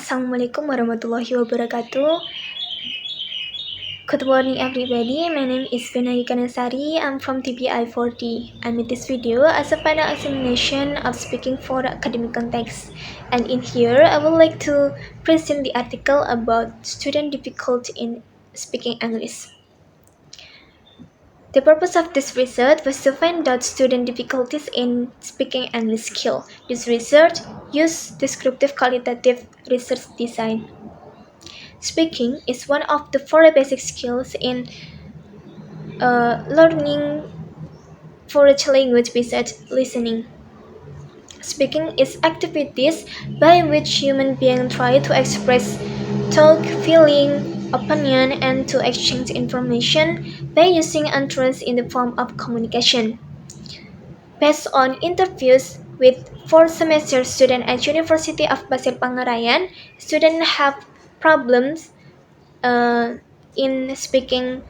Assalamualaikum warahmatullahi wabarakatuh. Good morning everybody, my name is Vinayika Nasari, I'm from TPI 40. I made this video as a final examination of speaking for the academic context. And in here, I would like to present the article about student difficulty in speaking English. The purpose of this research was to find out student difficulties in speaking English skill. This research used descriptive qualitative research design. Speaking is one of the four basic skills in learning foreign language besides listening. Speaking is activities by which human beings try to express talk, feeling, opinion, and to exchange information by using utterance in the form of communication. Based on interviews with 4th-semester students at University of Pasir Pangarayan, students have problems in speaking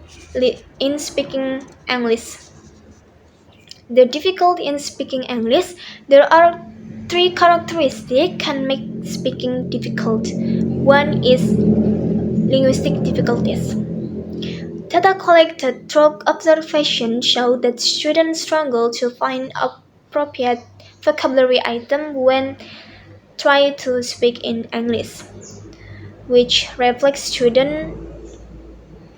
English. The difficulty in speaking English, there are three characteristics can make speaking difficult. One is linguistic difficulties. Data collected through observation show that students struggle to find appropriate vocabulary items when trying to speak in English, which reflects students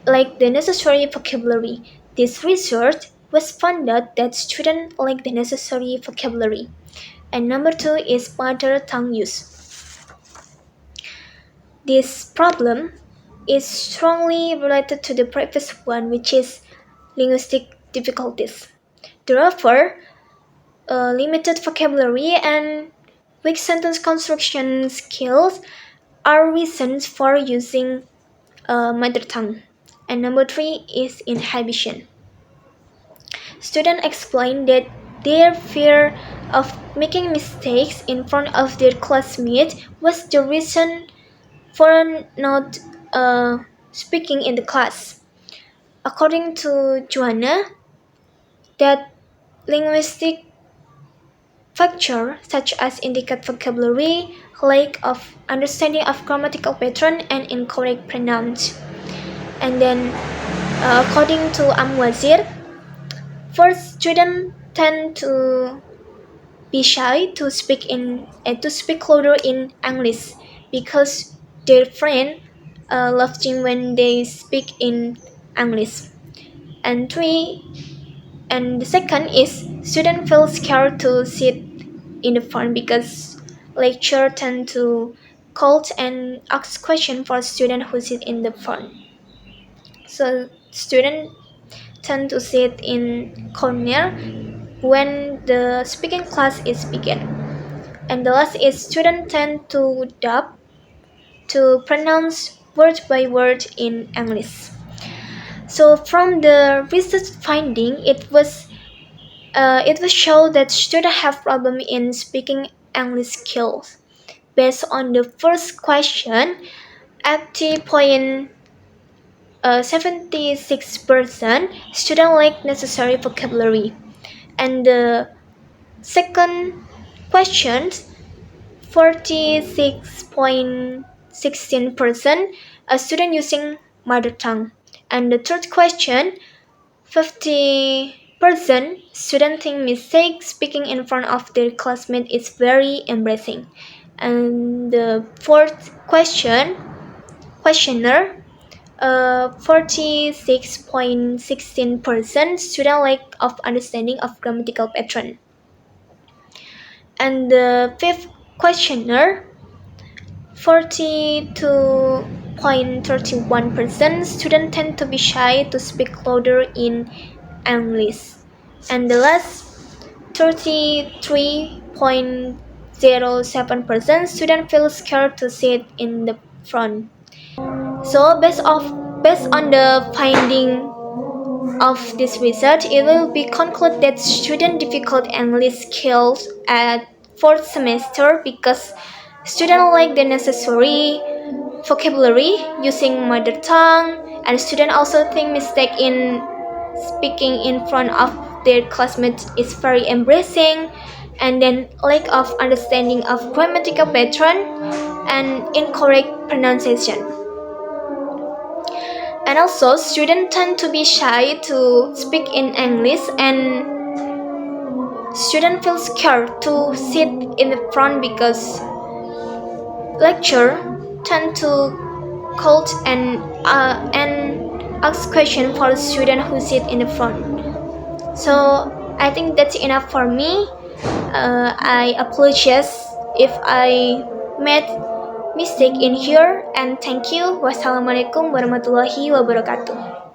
lack the necessary vocabulary. This research was found out that students lack the necessary vocabulary. And number two is mother tongue use. This problem is strongly related to the previous one, which is linguistic difficulties. Therefore, limited vocabulary and weak sentence construction skills are reasons for using mother tongue. And number three is inhibition. Students explain that their fear of making mistakes in front of their classmates was the reason for not speaking in the class. According to Joanna, that linguistic factors such as inadequate vocabulary, lack of understanding of grammatical pattern, and incorrect pronouns. And then, according to Amwazir, first, students tend to be shy to speak louder in English because their friend laughing when they speak in English. And the second is students feel scared to sit in the front because lecturer tend to call and ask questions for students who sit in the front. So students tend to sit in corner when the speaking class is begin. And the last is students tend to dub to pronounce word by word in English. So from the research finding, it was shown that students have problem in speaking English skills. Based on the first question, 76% students lack necessary vocabulary. And the second question, 46.16% a student using mother tongue. And the third question, 50% students think mistake speaking in front of their classmates is very embarrassing. And the fourth questionnaire, 46.16% student lack of understanding of grammatical pattern. And the fifth questionnaire, 42.31% students tend to be shy to speak louder in English. And the last, 33.07% students feel scared to sit in the front. So based on the finding of this research, it will be concluded that student difficult English skills at 4th semester because students lack the necessary vocabulary using mother tongue, and students also think mistake in speaking in front of their classmates is very embarrassing, and then lack of understanding of grammatical pattern, and incorrect pronunciation. And also, students tend to be shy to speak in English, and students feel scared to sit in the front because lecturer tend to call and ask questions for the student who sit in the front. So I think that's enough for me. I apologize if I made mistake in here, and thank you. Wassalamualaikum warahmatullahi wabarakatuh.